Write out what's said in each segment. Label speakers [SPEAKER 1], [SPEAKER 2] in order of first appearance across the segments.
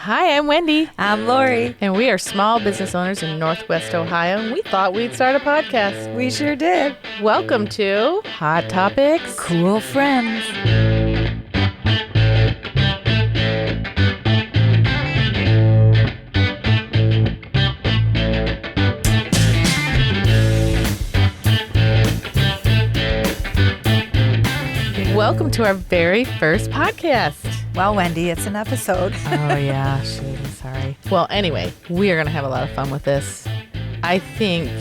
[SPEAKER 1] Hi, I'm Wendy.
[SPEAKER 2] I'm Lori.
[SPEAKER 1] And we are small business owners in Northwest Ohio. And we thought we'd start a podcast.
[SPEAKER 2] We sure did.
[SPEAKER 1] Welcome to Hot Topics.
[SPEAKER 2] Cool Friends.
[SPEAKER 1] Welcome to our very first podcast.
[SPEAKER 2] Well, Wendy, it's an episode.
[SPEAKER 1] Oh, yeah. Shoot, sorry. Well, anyway, we are going to have a lot of fun with this. I think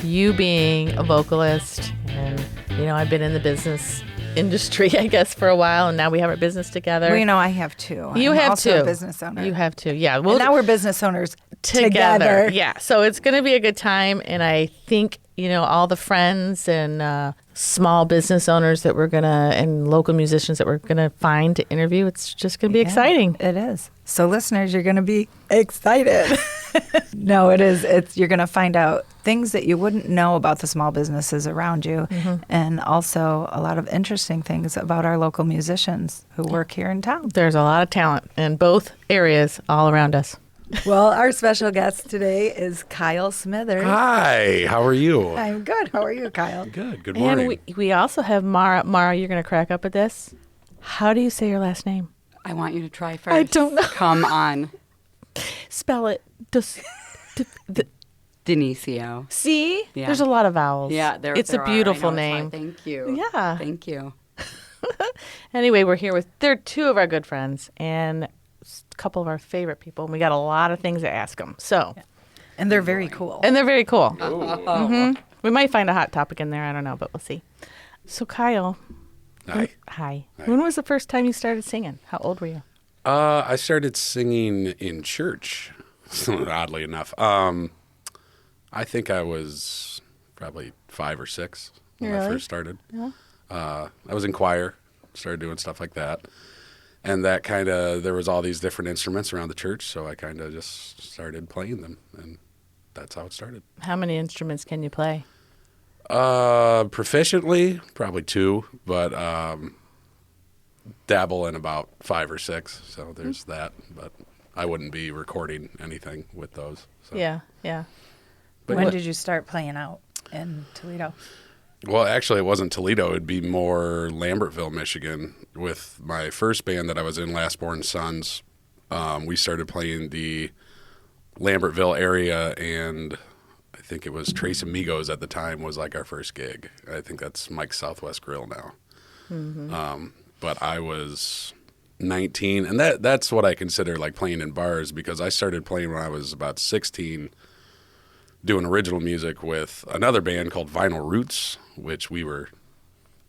[SPEAKER 1] you being a vocalist, and, I've been in the business industry, I guess, for a while, and now we have our business together.
[SPEAKER 2] Well, I have two.
[SPEAKER 1] You
[SPEAKER 2] I'm
[SPEAKER 1] have
[SPEAKER 2] also
[SPEAKER 1] two.
[SPEAKER 2] A business owner.
[SPEAKER 1] You have two, yeah.
[SPEAKER 2] And now we're business owners
[SPEAKER 1] together. Yeah, so it's going to be a good time, and I think, all the friends and small business owners that we're going to, and local musicians that we're going to find to interview, it's just going to be exciting.
[SPEAKER 2] It is. So listeners, you're going to be excited. No, it is. You're going to find out things that you wouldn't know about the small businesses around you, and also a lot of interesting things about our local musicians who work here in town.
[SPEAKER 1] There's a lot of talent in both areas all around us.
[SPEAKER 2] Well, our special guest today is Kyle Smithers.
[SPEAKER 3] Hi, how are you?
[SPEAKER 2] I'm good. How are you, Kyle?
[SPEAKER 3] Good morning.
[SPEAKER 1] And we also have Mara. Mara, you're going to crack up at this. How do you say your last name?
[SPEAKER 4] I want you to try first.
[SPEAKER 1] I don't know.
[SPEAKER 4] Come on.
[SPEAKER 1] Spell it.
[SPEAKER 4] Dionyssiou.
[SPEAKER 1] See?
[SPEAKER 4] Yeah.
[SPEAKER 1] There's a lot of vowels.
[SPEAKER 4] Yeah,
[SPEAKER 1] it's a beautiful name.
[SPEAKER 4] Thank you.
[SPEAKER 1] Yeah.
[SPEAKER 4] Thank you.
[SPEAKER 1] Anyway, we're here with two of our good friends and a couple of our favorite people, and we got a lot of things to ask them. So,
[SPEAKER 2] And they're very cool.
[SPEAKER 1] and they're very cool. We might find a hot topic in there. I don't know, but we'll see. So, Kyle.
[SPEAKER 3] Hi.
[SPEAKER 1] Hi. When was the first time you started singing? How old were you?
[SPEAKER 3] I started singing in church, oddly enough. I think I was probably 5 or 6 when I first started.
[SPEAKER 1] Yeah.
[SPEAKER 3] I was in choir, started doing stuff like that. And that there was all these different instruments around the church, so I kind of just started playing them, and that's how it started.
[SPEAKER 1] How many instruments can you play?
[SPEAKER 3] Proficiently, probably 2, but dabble in about 5 or 6, so there's that. But I wouldn't be recording anything with those. So.
[SPEAKER 1] Yeah.
[SPEAKER 3] But
[SPEAKER 2] When did you start playing out in Toledo?
[SPEAKER 3] Well, actually, it wasn't Toledo. It'd be more Lambertville, Michigan. With my first band that I was in, Last Born Sons, we started playing the Lambertville area, and I think it was Tres Amigos at the time was like our first gig. I think that's Mike's Southwest Grill now. But I was 19, and that's what I consider like playing in bars, because I started playing when I was about 16, doing original music with another band called Vinyl Roots, which we were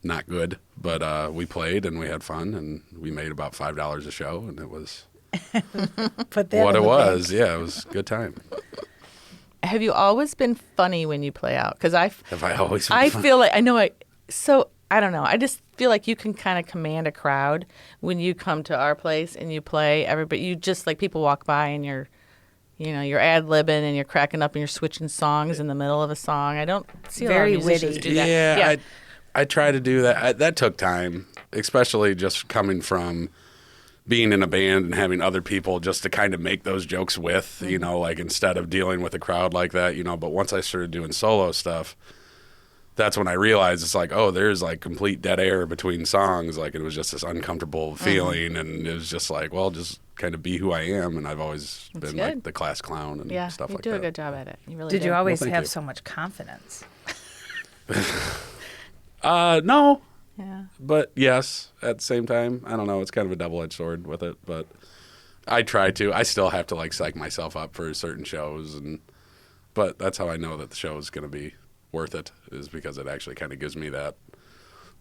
[SPEAKER 3] not good, but we played and we had fun, and we made about $5 a show, and it was what it was. Yeah, it was a good time.
[SPEAKER 1] Have you always been funny when you play out? Because
[SPEAKER 3] Have I always been
[SPEAKER 1] I
[SPEAKER 3] fun?
[SPEAKER 1] feel like I don't know. I just feel like you can kind of command a crowd when you come to our place and you play. Everybody, you just like people walk by and you're ad-libbing and you're cracking up and you're switching songs in the middle of a song. I don't see a lot of
[SPEAKER 2] Very
[SPEAKER 1] musicians
[SPEAKER 2] witty.
[SPEAKER 1] do that.
[SPEAKER 3] Yeah, I try to do that. That took time, especially just coming from being in a band and having other people just to kind of make those jokes with, like instead of dealing with a crowd like that, But once I started doing solo stuff, that's when I realized it's like, oh, there's like complete dead air between songs. Like it was just this uncomfortable feeling, and it was just like, well, just kind of be who I am. And I've always been
[SPEAKER 1] good.
[SPEAKER 3] like the class clown and stuff like that.
[SPEAKER 1] You do a good job at it. You really
[SPEAKER 2] Did
[SPEAKER 1] do.
[SPEAKER 2] you always
[SPEAKER 3] thank
[SPEAKER 2] have
[SPEAKER 3] you.
[SPEAKER 2] so much confidence?
[SPEAKER 3] No,
[SPEAKER 1] Yeah.
[SPEAKER 3] but yes, at the same time, I don't know. It's kind of a double-edged sword with it, but I try to. I still have to like psych myself up for certain shows, but that's how I know that the show is going to be worth it, is because it actually kind of gives me that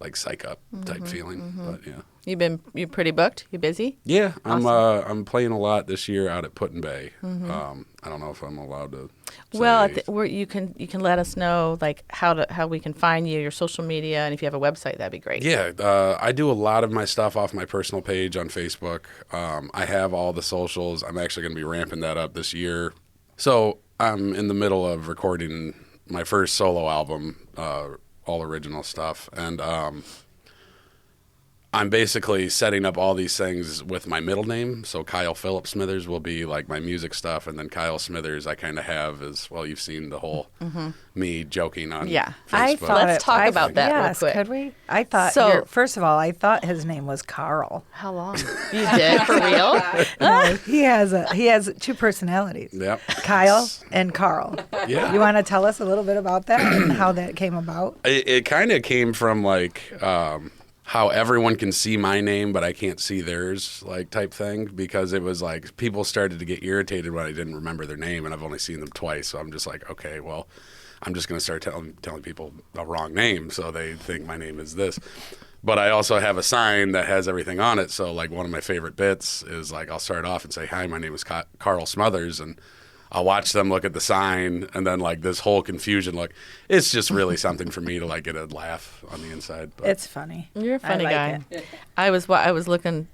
[SPEAKER 3] like psych up type feeling. But yeah.
[SPEAKER 1] You pretty booked? You busy?
[SPEAKER 3] Yeah,
[SPEAKER 1] Awesome.
[SPEAKER 3] I'm playing a lot this year out at Put-in-Bay. I don't know if I'm allowed to say.
[SPEAKER 1] Well, you can let us know like how we can find you, your social media, and if you have a website, that'd be great.
[SPEAKER 3] Yeah, I do a lot of my stuff off my personal page on Facebook. I have all the socials. I'm actually going to be ramping that up this year. So I'm in the middle of recording my first solo album, all original stuff, and I'm basically setting up all these things with my middle name. So Kyle Phillip Smithers will be like my music stuff, and then Kyle Smithers I kind of have as well. You've seen the whole me joking on
[SPEAKER 1] Yeah.
[SPEAKER 3] Facebook.
[SPEAKER 1] Let's talk about that real
[SPEAKER 2] yes,
[SPEAKER 1] quick.
[SPEAKER 2] could we? I thought,
[SPEAKER 1] So-
[SPEAKER 2] first of all, I thought his name was Carl.
[SPEAKER 1] How long? You did? For real?
[SPEAKER 2] No, he has two personalities.
[SPEAKER 3] Yep.
[SPEAKER 2] Kyle and Carl.
[SPEAKER 3] Yeah.
[SPEAKER 2] You want to tell us a little bit about that and how that came about?
[SPEAKER 3] It kind of came from like how everyone can see my name, but I can't see theirs, like type thing, because it was like people started to get irritated when I didn't remember their name, and I've only seen them twice. So I'm just like, okay, well, I'm just going to start telling people the wrong name so they think my name is this. But I also have a sign that has everything on it. So like one of my favorite bits is like I'll start off and say, "Hi, my name is Carl Smothers," and I'll watch them look at the sign, and then like this whole confusion look. It's just really something for me to like get a laugh on the inside. But
[SPEAKER 2] It's funny.
[SPEAKER 1] You're a funny
[SPEAKER 2] I like
[SPEAKER 1] guy.
[SPEAKER 2] it.
[SPEAKER 1] I was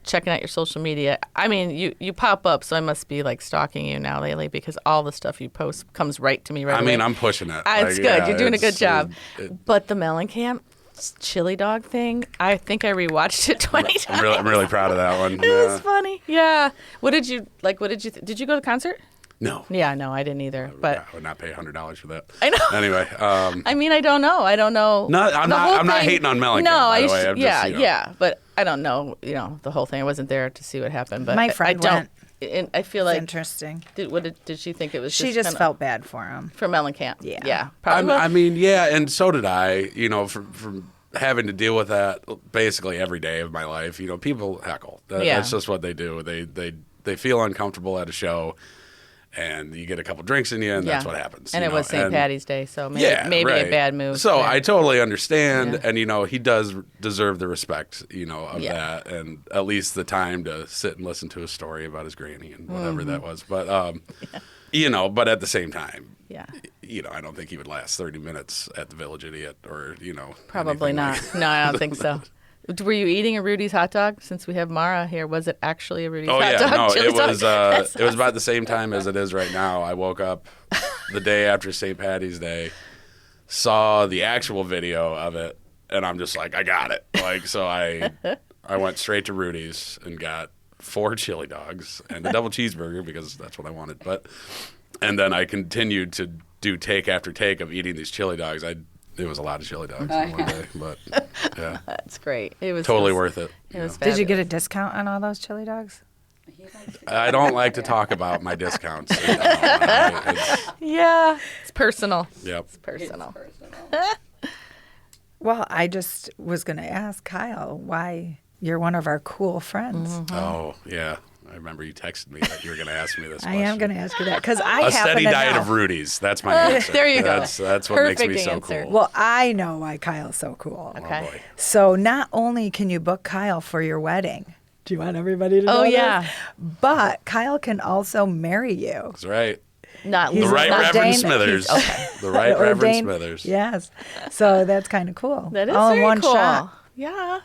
[SPEAKER 1] checking out your social media. I mean, you pop up, so I must be like stalking you now lately because all the stuff you post comes right to me right
[SPEAKER 3] I
[SPEAKER 1] away.
[SPEAKER 3] mean, I'm pushing it.
[SPEAKER 1] It's
[SPEAKER 3] Like,
[SPEAKER 1] good.
[SPEAKER 3] yeah,
[SPEAKER 1] You're doing a good
[SPEAKER 3] it's-
[SPEAKER 1] job.
[SPEAKER 3] it-
[SPEAKER 1] But the Mellencamp chili dog thing, I think I rewatched it 20 times.
[SPEAKER 3] I'm really proud of that one.
[SPEAKER 1] It was funny. Yeah. What did you did you go to the concert?
[SPEAKER 3] No.
[SPEAKER 1] Yeah, no, I didn't either. But
[SPEAKER 3] I would not pay $100 for that.
[SPEAKER 1] I know.
[SPEAKER 3] Anyway,
[SPEAKER 1] I mean, I don't know.
[SPEAKER 3] No, I'm
[SPEAKER 1] The whole
[SPEAKER 3] not
[SPEAKER 1] thing-
[SPEAKER 3] hating on Mellencamp,
[SPEAKER 1] No,
[SPEAKER 3] by the way. I'm
[SPEAKER 1] yeah,
[SPEAKER 3] just,
[SPEAKER 1] yeah, but I don't know. The whole thing. I wasn't there to see what happened. But
[SPEAKER 2] My
[SPEAKER 1] I
[SPEAKER 2] friend
[SPEAKER 1] don't.
[SPEAKER 2] went.
[SPEAKER 1] And I feel
[SPEAKER 2] It's
[SPEAKER 1] like
[SPEAKER 2] interesting.
[SPEAKER 1] did she think it was?
[SPEAKER 2] She just
[SPEAKER 1] kinda-
[SPEAKER 2] felt bad for him.
[SPEAKER 1] for Mellencamp.
[SPEAKER 2] Yeah.
[SPEAKER 1] yeah, probably.
[SPEAKER 3] I mean, yeah, and so did I. From having to deal with that basically every day of my life. People heckle.
[SPEAKER 1] Yeah.
[SPEAKER 3] That's just what they do. They feel uncomfortable at a show, and you get a couple drinks in you, and that's what happens.
[SPEAKER 1] And it was St. Patty's Day, so maybe,
[SPEAKER 3] Yeah,
[SPEAKER 1] maybe
[SPEAKER 3] right.
[SPEAKER 1] a bad move.
[SPEAKER 3] So
[SPEAKER 1] Yeah.
[SPEAKER 3] I totally understand,
[SPEAKER 1] Yeah.
[SPEAKER 3] and he does deserve the respect, of
[SPEAKER 1] Yeah.
[SPEAKER 3] that, and at least the time to sit and listen to a story about his granny and whatever
[SPEAKER 1] Mm-hmm.
[SPEAKER 3] that was. But but at the same time,
[SPEAKER 1] yeah,
[SPEAKER 3] I don't think he would last 30 minutes at the Village Idiot, or
[SPEAKER 1] probably
[SPEAKER 3] anything
[SPEAKER 1] not.
[SPEAKER 3] like-
[SPEAKER 1] No, I don't think so. Were you eating a Rudy's hot dog? Since we have Mara here, was it actually a Rudy's
[SPEAKER 3] Oh
[SPEAKER 1] hot
[SPEAKER 3] yeah,
[SPEAKER 1] dog?
[SPEAKER 3] no,
[SPEAKER 1] chili
[SPEAKER 3] it
[SPEAKER 1] dog?
[SPEAKER 3] was.
[SPEAKER 1] That's
[SPEAKER 3] It was about the same time as it is right now. I woke up the day after St. Patty's Day, saw the actual video of it, and I'm just like, I got it. Like, so I went straight to Rudy's and got 4 chili dogs and a double cheeseburger because that's what I wanted. And then I continued to do take after take of eating these chili dogs. It was a lot of chili dogs in one day, but yeah,
[SPEAKER 1] That's great. It was
[SPEAKER 3] totally
[SPEAKER 1] it was-
[SPEAKER 3] worth it.
[SPEAKER 1] It was
[SPEAKER 2] Did you
[SPEAKER 1] fabulous.
[SPEAKER 2] get a discount on all those chili dogs?
[SPEAKER 3] I don't like to talk about my discounts. It's-
[SPEAKER 1] Yeah, it's personal.
[SPEAKER 3] Yep.
[SPEAKER 1] It's personal.
[SPEAKER 2] Well, I just was going to ask Kyle why you're one of our cool friends.
[SPEAKER 1] Mm-hmm.
[SPEAKER 3] Oh, yeah. I remember you texted me that you were going to ask me this
[SPEAKER 2] I
[SPEAKER 3] question.
[SPEAKER 2] am going to ask you that because I
[SPEAKER 3] A
[SPEAKER 2] happen
[SPEAKER 3] steady
[SPEAKER 2] to
[SPEAKER 3] diet
[SPEAKER 2] know.
[SPEAKER 3] of Rudy's. That's my answer.
[SPEAKER 1] There you go.
[SPEAKER 3] That's what makes me
[SPEAKER 1] Perfect
[SPEAKER 3] so
[SPEAKER 1] answer.
[SPEAKER 3] cool.
[SPEAKER 2] Well, I know why Kyle's so cool.
[SPEAKER 3] Oh,
[SPEAKER 1] Okay.
[SPEAKER 3] boy.
[SPEAKER 2] So not only can you book Kyle for your wedding, do you want everybody to know
[SPEAKER 1] Oh
[SPEAKER 2] this?
[SPEAKER 1] yeah,
[SPEAKER 2] But Kyle can also marry you.
[SPEAKER 3] That's right.
[SPEAKER 1] not
[SPEAKER 2] He's
[SPEAKER 3] The Right
[SPEAKER 2] not
[SPEAKER 3] Reverend
[SPEAKER 2] ordained-
[SPEAKER 3] Smithers.
[SPEAKER 1] he's- okay.
[SPEAKER 3] The Right
[SPEAKER 2] An
[SPEAKER 3] Reverend
[SPEAKER 2] ordained-
[SPEAKER 3] Smithers.
[SPEAKER 2] Yes. So that's kind of cool.
[SPEAKER 1] That is
[SPEAKER 2] all
[SPEAKER 1] very
[SPEAKER 2] in one
[SPEAKER 1] cool.
[SPEAKER 2] shot.
[SPEAKER 1] Yeah,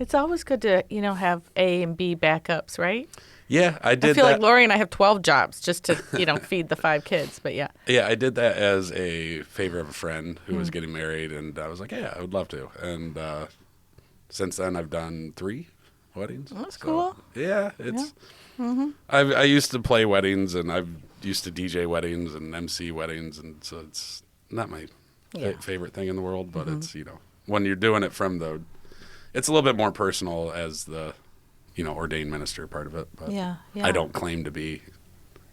[SPEAKER 1] it's always good to have A and B backups, right?
[SPEAKER 3] Yeah, I did
[SPEAKER 1] I feel
[SPEAKER 3] that.
[SPEAKER 1] like Lori and I have 12 jobs just to feed the 5 kids. But yeah,
[SPEAKER 3] Yeah, I did that as a favor of a friend who
[SPEAKER 1] Mm.
[SPEAKER 3] was getting married, and I was like, yeah, I would love to. And since then, I've done 3 weddings.
[SPEAKER 1] That's
[SPEAKER 3] So,
[SPEAKER 1] cool.
[SPEAKER 3] Yeah, it's. I used to play weddings, and I've used to DJ weddings and MC weddings, and so it's not my
[SPEAKER 1] Yeah.
[SPEAKER 3] favorite thing in the world, but it's when you're doing it from it's a little bit more personal as the ordained minister part of it. But
[SPEAKER 1] Yeah.
[SPEAKER 3] I don't claim to be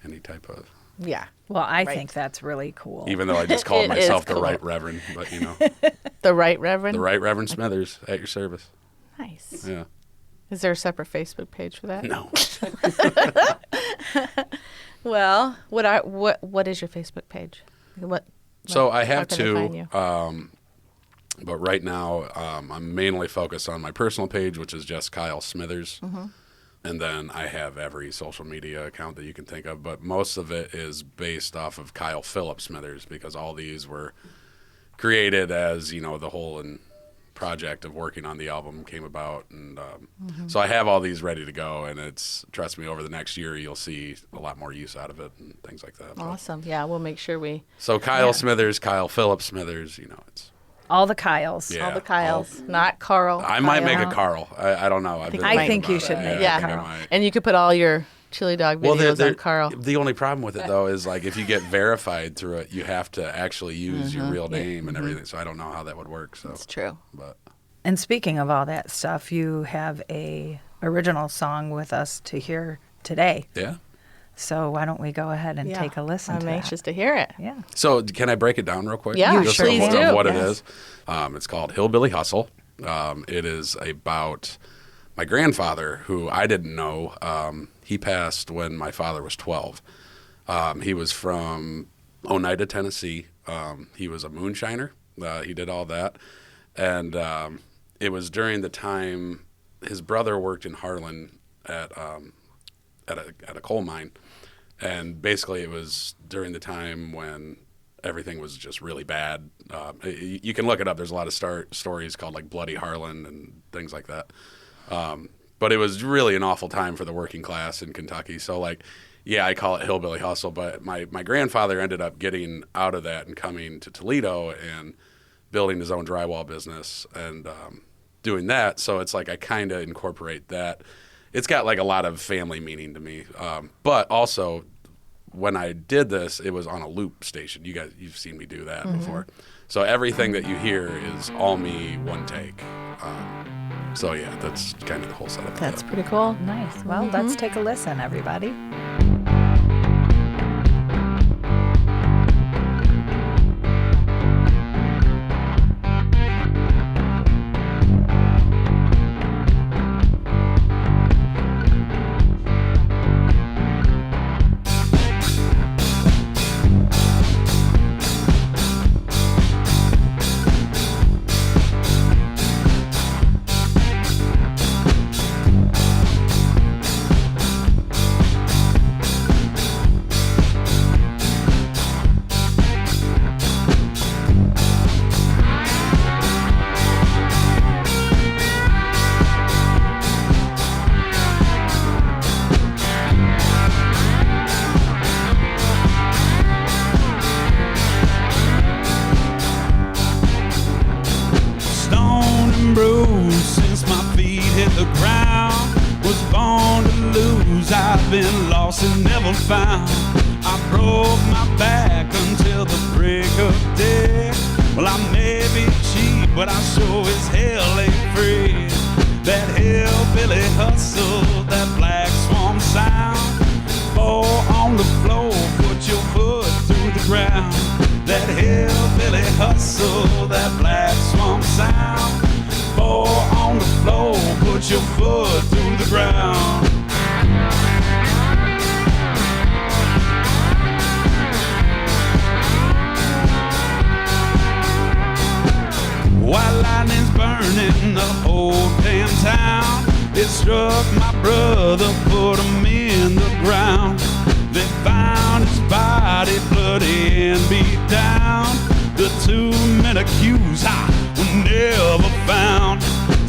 [SPEAKER 3] any type of.
[SPEAKER 1] yeah.
[SPEAKER 2] Well, I
[SPEAKER 1] Right.
[SPEAKER 2] think that's really cool.
[SPEAKER 3] Even though I just called
[SPEAKER 1] It is
[SPEAKER 3] myself the
[SPEAKER 1] cool.
[SPEAKER 3] Right Reverend, but
[SPEAKER 1] The Right Reverend.
[SPEAKER 3] the Right Reverend Smithers at your service.
[SPEAKER 1] Nice.
[SPEAKER 3] Yeah.
[SPEAKER 1] Is there a separate Facebook page for that?
[SPEAKER 3] No.
[SPEAKER 1] Well, what is your Facebook page?
[SPEAKER 3] So I
[SPEAKER 1] how
[SPEAKER 3] have
[SPEAKER 1] can they find you?
[SPEAKER 3] but right now I'm mainly focused on my personal page, which is just Kyle Smithers.
[SPEAKER 1] Mm-hmm.
[SPEAKER 3] And then I have every social media account that you can think of, but most of it is based off of Kyle Phillip Smithers because all these were created as, the whole project of working on the album came about. And so I have all these ready to go, and trust me, over the next year, you'll see a lot more use out of it and things like that. But-
[SPEAKER 1] Awesome. Yeah, we'll make sure we.
[SPEAKER 3] So Kyle Smithers, Kyle Phillip Smithers, it's
[SPEAKER 2] All the Kyles.
[SPEAKER 3] Yeah.
[SPEAKER 1] All the Kyles, not Carl.
[SPEAKER 3] I might make a
[SPEAKER 1] Kyle.
[SPEAKER 3] Carl. I don't know.
[SPEAKER 2] I think you should make
[SPEAKER 1] Yeah.
[SPEAKER 2] a Carl.
[SPEAKER 1] And you could put all your chili dog videos on Carl.
[SPEAKER 3] The only problem with it, though, is like if you get verified through it, you have to actually use your real name and everything. So I don't know how that would work. So
[SPEAKER 1] It's true.
[SPEAKER 3] But
[SPEAKER 2] And speaking of all that stuff, you have a original song with us to hear today.
[SPEAKER 3] yeah.
[SPEAKER 2] So why don't we go ahead and
[SPEAKER 1] Yeah.
[SPEAKER 2] take a listen
[SPEAKER 1] I'm
[SPEAKER 2] to
[SPEAKER 1] anxious
[SPEAKER 2] that?
[SPEAKER 1] to hear it.
[SPEAKER 2] Yeah.
[SPEAKER 3] So can I break it down real quick?
[SPEAKER 1] Yeah,
[SPEAKER 3] Just
[SPEAKER 1] please
[SPEAKER 3] of
[SPEAKER 1] do.
[SPEAKER 3] what it
[SPEAKER 2] Yes.
[SPEAKER 3] is. It's called Hillbilly Hustle. It is about my grandfather, who I didn't know. He passed when my father was 12. He was from Oneida, Tennessee. He was a moonshiner. He did all that. And it was during the time his brother worked in Harlan at a coal mine. And basically it was during the time when everything was just really bad. You can look it up. There's a lot of stories called like Bloody Harlan and things like that. But it was really an awful time for the working class in Kentucky. So like, yeah, I call it hillbilly hustle, but my grandfather ended up getting out of that and coming to Toledo and building his own drywall business and doing that. So it's like I kind of incorporate that. It's got like a lot of family meaning to me. But also when I did this, it was on a loop station. You've seen me do that before. So everything that you hear is all me, one take. So yeah, that's kind of the whole setup.
[SPEAKER 1] That's pretty cool.
[SPEAKER 2] Nice. Well, let's take a listen, everybody.
[SPEAKER 5] Stone and bruised since my feet hit the ground. Was born to lose, I've been lost and never found. I broke my back until the break of day. Well, I may be cheap, but I sure as hell ain't free. That hillbilly hustle, that black swamp sound. Fall on the floor, put your foot through the ground. That hillbilly hustle, that black swamp sound. Fall on the floor, put your foot through the ground. While lightning's burning the whole damn town, it struck my brother, put him in the ground. They found his body bloody and beat down. The 2 men accused were never found.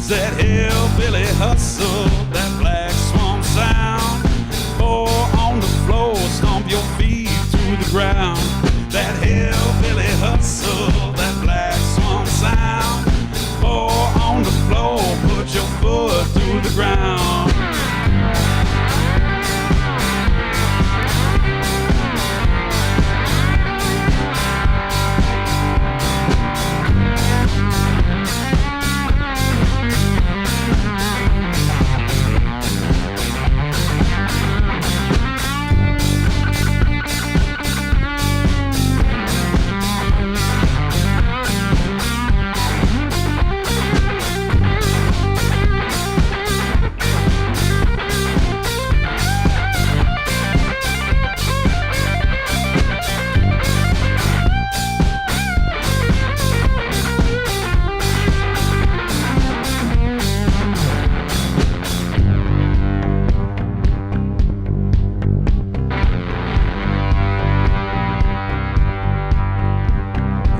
[SPEAKER 5] That hillbilly hustle, that black swamp sound. Fall on the floor, stomp your feet through the ground. That hillbilly hustle, that black swamp sound. Fall on the floor, put your foot through the ground.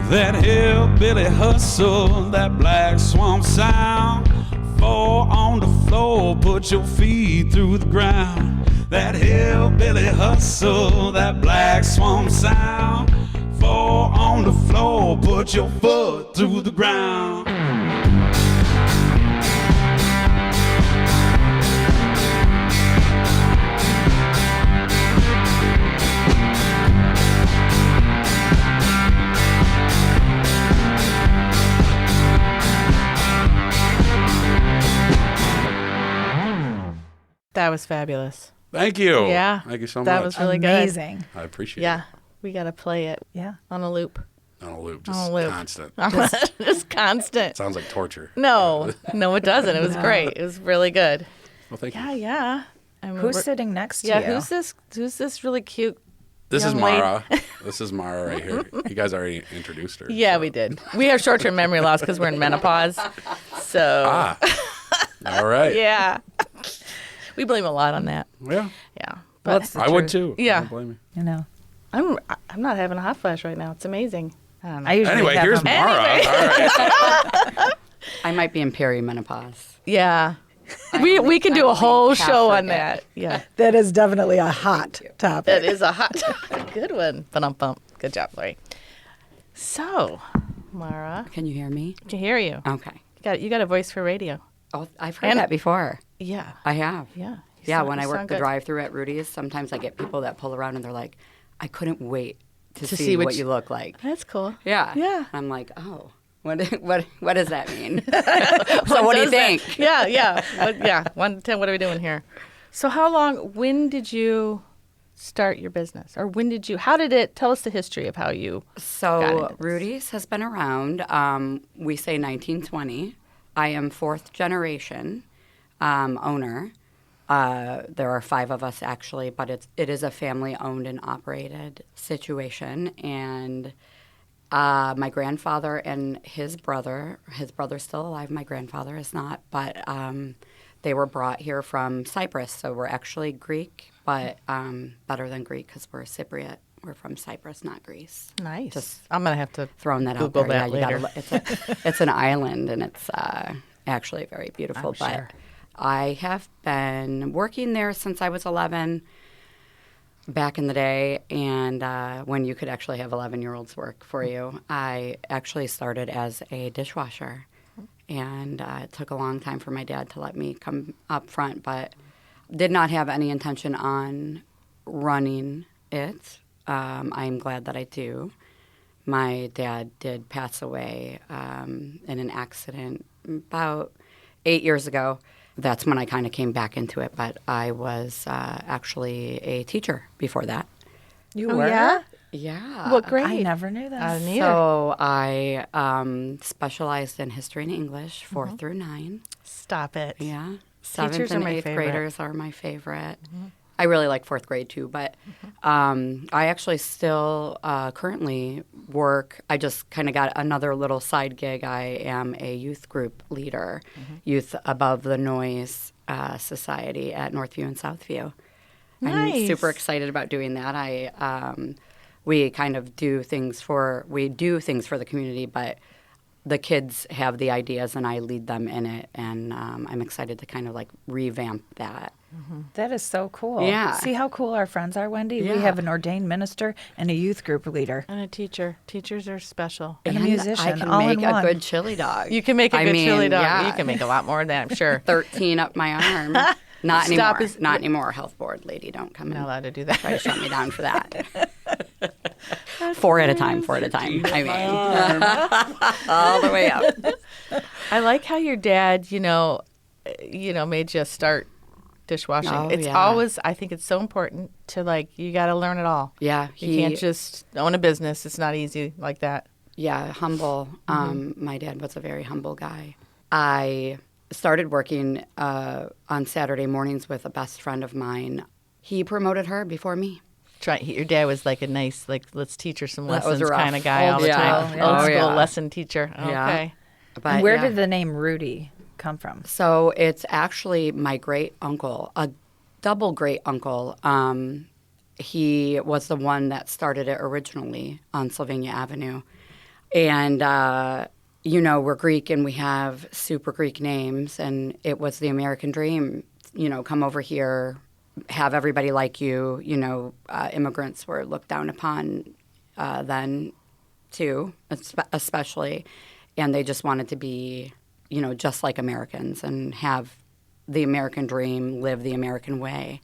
[SPEAKER 5] That hillbilly hustle, that black swamp sound. Fall on the floor, put your feet through the ground. That hillbilly hustle, that black swamp sound. fall on the floor, put your foot to the ground.
[SPEAKER 1] That was fabulous.
[SPEAKER 3] Thank you.
[SPEAKER 1] Yeah.
[SPEAKER 3] Thank you so much.
[SPEAKER 1] That was really
[SPEAKER 2] Amazing.
[SPEAKER 1] good.
[SPEAKER 3] I appreciate
[SPEAKER 1] Yeah.
[SPEAKER 3] it.
[SPEAKER 1] We got to play it
[SPEAKER 2] Yeah.
[SPEAKER 1] on a loop.
[SPEAKER 3] On a loop,
[SPEAKER 1] On
[SPEAKER 3] just
[SPEAKER 1] a loop.
[SPEAKER 3] constant.
[SPEAKER 1] Just constant.
[SPEAKER 3] Sounds like torture.
[SPEAKER 1] No, it doesn't. It was great. It was really good.
[SPEAKER 3] Well, thank you.
[SPEAKER 1] Yeah. I mean,
[SPEAKER 2] Who's
[SPEAKER 1] we're-
[SPEAKER 2] sitting next to
[SPEAKER 1] Yeah,
[SPEAKER 2] you?
[SPEAKER 1] who's this really cute?
[SPEAKER 3] This is
[SPEAKER 1] young lady?
[SPEAKER 3] Mara. This is Mara right here. You guys already introduced her.
[SPEAKER 1] Yeah,
[SPEAKER 3] so.
[SPEAKER 1] we did. We have short-term memory loss because we're in menopause. So,
[SPEAKER 3] Ah. All right.
[SPEAKER 1] yeah. We blame a lot on that.
[SPEAKER 3] Yeah.
[SPEAKER 1] Yeah.
[SPEAKER 2] Well,
[SPEAKER 1] But
[SPEAKER 2] it's the
[SPEAKER 3] I would
[SPEAKER 2] truth.
[SPEAKER 3] too.
[SPEAKER 1] Yeah.
[SPEAKER 3] Don't blame me.
[SPEAKER 2] You know.
[SPEAKER 1] I'm not having a hot flash right now. It's amazing. I don't know.
[SPEAKER 2] I usually
[SPEAKER 3] Anyway,
[SPEAKER 2] have
[SPEAKER 3] here's
[SPEAKER 2] them-
[SPEAKER 3] Mara. All right.
[SPEAKER 4] I might be in perimenopause.
[SPEAKER 1] Yeah. We can do a
[SPEAKER 4] only
[SPEAKER 1] whole
[SPEAKER 4] half
[SPEAKER 1] show on
[SPEAKER 4] forget.
[SPEAKER 1] that. Yeah.
[SPEAKER 2] That is definitely a hot topic.
[SPEAKER 1] That is a hot good one. Bump. Good job, Lori. So, Mara,
[SPEAKER 4] Can you hear me?
[SPEAKER 1] I can hear you.
[SPEAKER 4] Okay.
[SPEAKER 1] You got a voice for radio.
[SPEAKER 4] Oh, I've heard
[SPEAKER 1] And-
[SPEAKER 4] that before.
[SPEAKER 1] Yeah.
[SPEAKER 4] I have.
[SPEAKER 1] Yeah.
[SPEAKER 4] Yeah,
[SPEAKER 1] sound-
[SPEAKER 4] when I
[SPEAKER 1] you
[SPEAKER 4] work
[SPEAKER 1] sound
[SPEAKER 4] the
[SPEAKER 1] good.
[SPEAKER 4] drive-through at Rudy's, sometimes I get people that pull around and they're like, I couldn't wait to
[SPEAKER 1] To
[SPEAKER 4] see
[SPEAKER 1] see
[SPEAKER 4] what
[SPEAKER 1] what
[SPEAKER 4] you look like.
[SPEAKER 1] That's cool.
[SPEAKER 4] Yeah.
[SPEAKER 1] Yeah.
[SPEAKER 4] I'm like, oh, what does that mean? So what do you
[SPEAKER 1] does that-
[SPEAKER 4] think?
[SPEAKER 1] Yeah. 1 to 10, what are we doing here? So when did you start your business? Or tell us the history of how you got
[SPEAKER 4] So
[SPEAKER 1] into this.
[SPEAKER 4] Rudy's has been around, we say 1920. I am fourth generation owner. There are 5 of us actually, but it is a family owned and operated situation. And my grandfather and his brother's still alive. My grandfather is not, but they were brought here from Cyprus. So we're actually Greek, but better than Greek because we're Cypriot. We're from Cyprus, not Greece.
[SPEAKER 1] Nice.
[SPEAKER 4] Just
[SPEAKER 1] I'm going to have to
[SPEAKER 4] Throwing that
[SPEAKER 1] Google
[SPEAKER 4] out there.
[SPEAKER 1] that
[SPEAKER 4] Yeah,
[SPEAKER 1] later.
[SPEAKER 4] it's an island, and it's actually very beautiful.
[SPEAKER 1] I'm
[SPEAKER 4] but
[SPEAKER 1] sure.
[SPEAKER 4] I have been working there since I was 11 back in the day, and when you could actually have 11-year-olds work for you. I actually started as a dishwasher, and it took a long time for my dad to let me come up front, but did not have any intention on running it. I'm glad that I do. My dad did pass away in an accident about 8 years ago. That's when I kind of came back into it, but I was actually a teacher before that.
[SPEAKER 2] You
[SPEAKER 1] Oh,
[SPEAKER 2] were?
[SPEAKER 1] yeah?
[SPEAKER 4] Yeah.
[SPEAKER 1] What grade?
[SPEAKER 2] I never knew that.
[SPEAKER 1] I didn't either.
[SPEAKER 4] So I specialized in history and English, 4th through 9.
[SPEAKER 1] Stop it.
[SPEAKER 4] Yeah. 7th
[SPEAKER 1] Teachers are
[SPEAKER 4] and
[SPEAKER 1] my
[SPEAKER 4] 8th
[SPEAKER 1] favorite.
[SPEAKER 4] graders are my favorite. I really like 4th grade too, but I actually still currently work. I just kind of got another little side gig. I am a youth group leader, Youth Above the Noise Society at Northview and Southview.
[SPEAKER 1] Nice.
[SPEAKER 4] I'm super excited about doing that. We kind of do things for the community, but the kids have the ideas and I lead them in it, and I'm excited to kind of like revamp that.
[SPEAKER 2] That is so cool.
[SPEAKER 4] Yeah.
[SPEAKER 2] See how cool our friends are, Wendy?
[SPEAKER 4] Yeah.
[SPEAKER 2] We have an ordained minister and a youth group leader.
[SPEAKER 1] And a teacher. Teachers are special.
[SPEAKER 2] And a
[SPEAKER 4] I
[SPEAKER 2] musician,
[SPEAKER 4] can
[SPEAKER 2] all in
[SPEAKER 4] make a
[SPEAKER 2] one.
[SPEAKER 4] good chili dog.
[SPEAKER 1] You can make a
[SPEAKER 4] I
[SPEAKER 1] good
[SPEAKER 4] mean,
[SPEAKER 1] chili dog.
[SPEAKER 4] yeah.
[SPEAKER 1] You can make a lot more than that, I'm sure.
[SPEAKER 4] 13 up my arm. Not
[SPEAKER 1] Stop
[SPEAKER 4] anymore.
[SPEAKER 1] is-
[SPEAKER 4] Not anymore. Health board lady, don't come
[SPEAKER 1] I'm
[SPEAKER 4] in.
[SPEAKER 1] not allowed to do that.
[SPEAKER 4] Try to shut me down for that. 4 at a time. 4 at a time. I mean, all the way up.
[SPEAKER 1] I like how your dad, made you start dishwashing.
[SPEAKER 4] Oh,
[SPEAKER 1] It's
[SPEAKER 4] yeah.
[SPEAKER 1] always, I think it's so important to you got to learn it all.
[SPEAKER 4] Yeah,
[SPEAKER 1] You can't just own a business. It's not easy like that.
[SPEAKER 4] Yeah, humble. My dad was a very humble guy. I started working on Saturday mornings with a best friend of mine. He promoted her before me.
[SPEAKER 1] Your dad was like a nice, let's teach her some
[SPEAKER 4] That was
[SPEAKER 1] lessons
[SPEAKER 4] rough.
[SPEAKER 1] kind of guy
[SPEAKER 2] Old
[SPEAKER 1] all the
[SPEAKER 4] school,
[SPEAKER 1] time.
[SPEAKER 2] yeah.
[SPEAKER 1] Old
[SPEAKER 4] Oh,
[SPEAKER 1] school
[SPEAKER 4] yeah.
[SPEAKER 1] lesson teacher.
[SPEAKER 4] Yeah.
[SPEAKER 1] Okay.
[SPEAKER 4] But
[SPEAKER 2] Where
[SPEAKER 4] yeah.
[SPEAKER 2] did the name Rudy come from?
[SPEAKER 4] So it's actually my great uncle, a double great uncle. He was the one that started it originally on Sylvania Avenue. And, we're Greek and we have super Greek names. And it was the American dream, come over here, have everybody like you. Immigrants were looked down upon then, too, especially. And they just wanted to be, just like Americans and have the American dream, live the American way.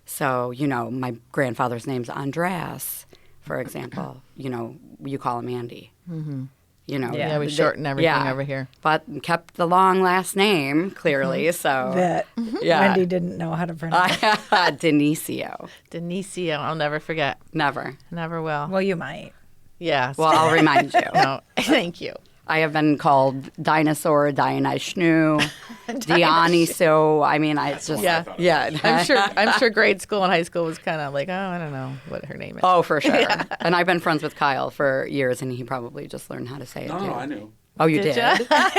[SPEAKER 4] So, my grandfather's name's Andreas, for example. You call him Andy. Mm-hmm.
[SPEAKER 1] Yeah, we shorten everything over here.
[SPEAKER 4] But kept the long last name, clearly, so.
[SPEAKER 2] That Wendy didn't know how to pronounce.
[SPEAKER 4] Dionyssiou.
[SPEAKER 1] Dionyssiou, I'll never forget.
[SPEAKER 4] Never.
[SPEAKER 1] Never will.
[SPEAKER 2] Well, you might.
[SPEAKER 1] Yeah.
[SPEAKER 4] Well, I'll remind you.
[SPEAKER 1] No, thank you.
[SPEAKER 4] I have been called Dinosaur, Dionyssiou, Dionyssiou. I mean, I just yeah.
[SPEAKER 1] I'm sure grade school and high school was kind of like, oh, I don't know what her name is.
[SPEAKER 4] Oh, for sure. Yeah. And I've been friends with Kyle for years, and he probably just learned how to say it.
[SPEAKER 3] No,
[SPEAKER 4] too.
[SPEAKER 3] I knew.
[SPEAKER 4] Oh, you did?
[SPEAKER 1] Did
[SPEAKER 3] But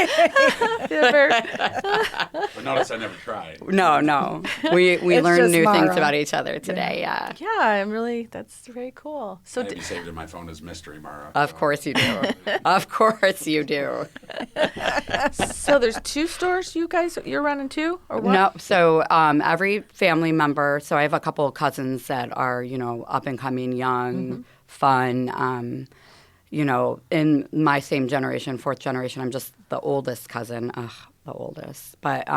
[SPEAKER 3] notice I never tried.
[SPEAKER 4] No. We learned
[SPEAKER 2] just
[SPEAKER 4] new
[SPEAKER 2] Mara.
[SPEAKER 4] things about each other today. Yeah.
[SPEAKER 1] Yeah, that's very cool. So
[SPEAKER 3] I have you saved in my phone as mystery, Mara.
[SPEAKER 4] Of course you do. Of course you do.
[SPEAKER 1] So there's 2 stores you're running too, or what?
[SPEAKER 4] No, so every family member. So I have a couple of cousins that are up and coming, young, fun. In my same generation, 4th generation, I'm just the oldest cousin. The oldest. But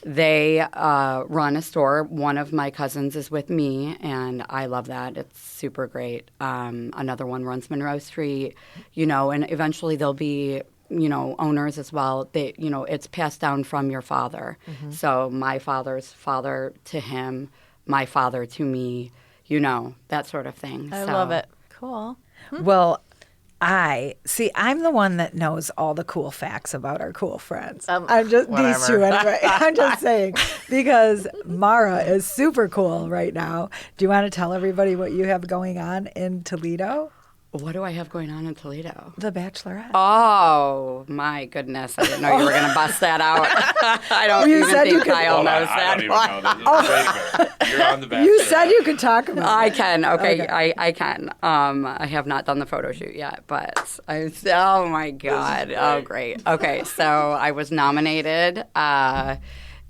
[SPEAKER 4] they run a store. One of my cousins is with me, and I love that. It's super great. Another one runs Monroe Street, and eventually there'll be, owners as well. They, it's passed down from your father. Mm-hmm. So my father's father to him, my father to me, that sort of thing.
[SPEAKER 1] I love it. Cool.
[SPEAKER 2] Well, I'm the one that knows all the cool facts about our cool friends. I'm just
[SPEAKER 1] whatever.
[SPEAKER 2] these 2 anyway. I'm just saying because Mara is super cool right now. Do you want to tell everybody what you have going on in Toledo?
[SPEAKER 4] What do I have going on in Toledo?
[SPEAKER 2] The Bachelorette.
[SPEAKER 4] Oh, my goodness. I didn't know you were going to bust that out. I don't even think Kyle knows
[SPEAKER 3] I
[SPEAKER 4] that.
[SPEAKER 3] don't even know that. You're on the back.
[SPEAKER 2] You said you could talk about
[SPEAKER 4] I
[SPEAKER 2] it.
[SPEAKER 4] can. Okay. I can. I have not done the photo shoot yet, but oh, my God. Oh, great. Okay, so I was nominated by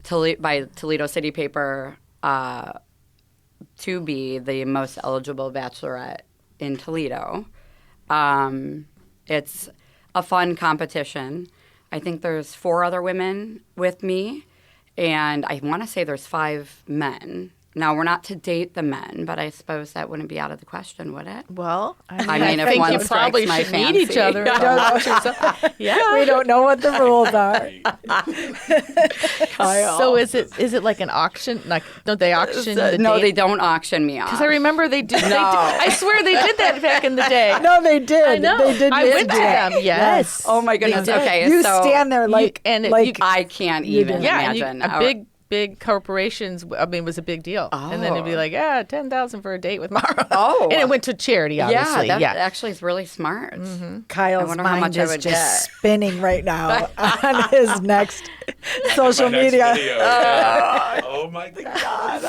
[SPEAKER 4] Toledo City Paper to be the most eligible bachelorette in Toledo. It's a fun competition. I think there's 4 other women with me, and I want to say there's 5 men. Now, we're not to date the men, but I suppose that wouldn't be out of the question, would it?
[SPEAKER 1] Well,
[SPEAKER 4] I mean, if
[SPEAKER 1] think
[SPEAKER 4] one
[SPEAKER 1] you
[SPEAKER 4] strikes
[SPEAKER 1] probably
[SPEAKER 4] my
[SPEAKER 1] should meet each
[SPEAKER 4] fancy.
[SPEAKER 1] other. Yeah.
[SPEAKER 2] We don't know what the rules are.
[SPEAKER 1] So is it like an auction? Like, don't they auction the
[SPEAKER 4] No,
[SPEAKER 1] date?
[SPEAKER 4] they don't auction me off.
[SPEAKER 1] Because I remember they did.
[SPEAKER 4] No.
[SPEAKER 1] I swear they did that back in the day.
[SPEAKER 2] No, they did.
[SPEAKER 1] I know.
[SPEAKER 2] They did.
[SPEAKER 1] I
[SPEAKER 2] used
[SPEAKER 1] went to
[SPEAKER 2] that.
[SPEAKER 1] them. Yes.
[SPEAKER 4] Oh, my goodness.
[SPEAKER 1] did.
[SPEAKER 4] Okay,
[SPEAKER 2] You
[SPEAKER 4] so
[SPEAKER 2] stand there like,
[SPEAKER 1] and
[SPEAKER 2] like
[SPEAKER 4] I can't even
[SPEAKER 1] Yeah,
[SPEAKER 4] imagine.
[SPEAKER 1] and big corporations. I mean, was a big deal. And then it'd be like, $10,000 for a date with Mara.
[SPEAKER 4] Oh.
[SPEAKER 1] And it went to charity, obviously.
[SPEAKER 4] Yeah, that actually is really smart.
[SPEAKER 1] Mm-hmm.
[SPEAKER 2] Kyle's
[SPEAKER 4] wonder how
[SPEAKER 2] mind
[SPEAKER 4] much I
[SPEAKER 2] is
[SPEAKER 4] would
[SPEAKER 2] just
[SPEAKER 4] get.
[SPEAKER 2] spinning right now on his next social
[SPEAKER 3] My next
[SPEAKER 2] media.
[SPEAKER 3] video, yeah. Oh my God.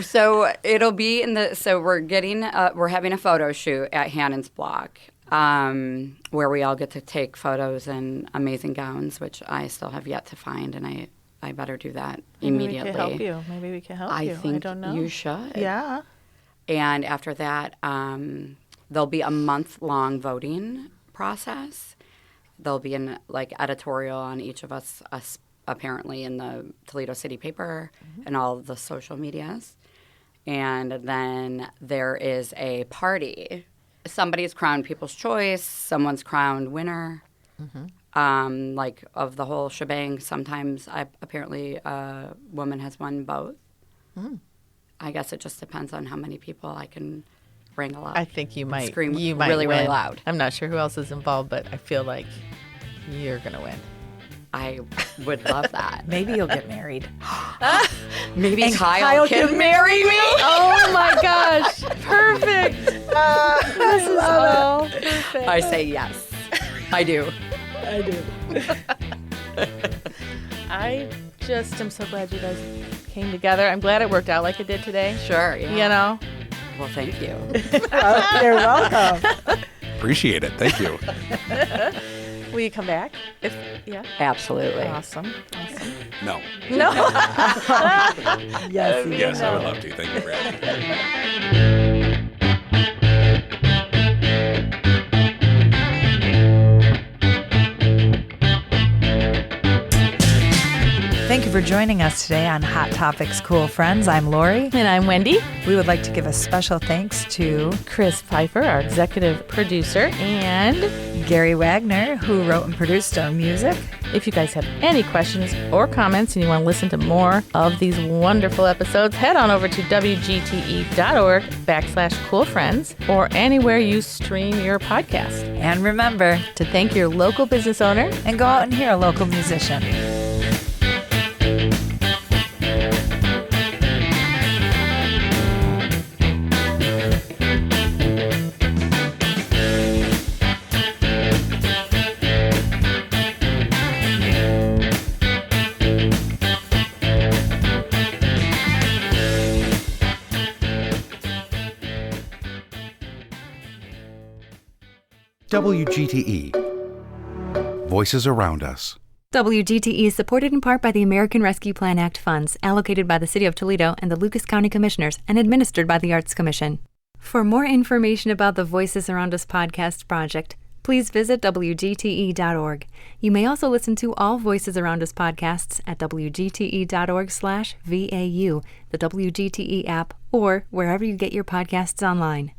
[SPEAKER 4] So it'll be so we're having a photo shoot at Hannon's Block, where we all get to take photos in amazing gowns, which I still have yet to find, and I better do that immediately.
[SPEAKER 1] Maybe we can help you.
[SPEAKER 4] I think
[SPEAKER 1] I don't know.
[SPEAKER 4] you should.
[SPEAKER 1] Yeah.
[SPEAKER 4] And after that, there'll be a month-long voting process. There'll be an editorial on each of us apparently in the Toledo City Paper and all of the social medias. And then there is a party. Somebody's crowned People's Choice. Someone's crowned winner. Of the whole shebang. Sometimes apparently a woman has won both. I guess it just depends on how many people I can wrangle up.
[SPEAKER 1] I think you might.
[SPEAKER 4] Scream
[SPEAKER 1] you might
[SPEAKER 4] really,
[SPEAKER 1] win.
[SPEAKER 4] really loud.
[SPEAKER 1] I'm not sure who else is involved, but I feel like you're gonna win.
[SPEAKER 4] I would love that.
[SPEAKER 2] Maybe you'll get married.
[SPEAKER 4] Maybe
[SPEAKER 2] And
[SPEAKER 4] Kyle can marry me.
[SPEAKER 1] Oh my gosh! Perfect. This is all perfect.
[SPEAKER 4] I say yes. I do.
[SPEAKER 2] I do.
[SPEAKER 1] I just am so glad you guys came together. I'm glad it worked out like it did today.
[SPEAKER 4] Sure. Yeah.
[SPEAKER 1] You know.
[SPEAKER 4] Well, thank you.
[SPEAKER 2] You're welcome.
[SPEAKER 3] Appreciate it. Thank you.
[SPEAKER 1] Will you come back? Yeah.
[SPEAKER 4] Absolutely.
[SPEAKER 1] Awesome.
[SPEAKER 3] No.
[SPEAKER 1] No.
[SPEAKER 2] Yes.
[SPEAKER 3] Yes, I would love to. Thank you for asking.
[SPEAKER 2] for joining us today on Hot Topics Cool Friends. I'm Lori.
[SPEAKER 1] And I'm Wendy.
[SPEAKER 2] We would like to give a special thanks to
[SPEAKER 1] Chris Pfeiffer, our executive producer, and
[SPEAKER 2] Gary Wagner, who wrote and produced our music.
[SPEAKER 1] if you guys have any questions or comments and you want to listen to more of these wonderful episodes, head on over to wgte.org/coolfriends or anywhere you stream your podcast.
[SPEAKER 2] And remember
[SPEAKER 1] To thank your local business owner.
[SPEAKER 2] and go out and hear a local musician.
[SPEAKER 6] WGTE. Voices around us.
[SPEAKER 7] WGTE is supported in part by the American Rescue Plan Act funds allocated by the City of Toledo and the Lucas County Commissioners and administered by the Arts Commission. For more information about the Voices Around Us podcast project, please visit WGTE.org. You may also listen to all Voices Around Us podcasts at WGTE.org/VAU, the WGTE app, or wherever you get your podcasts online.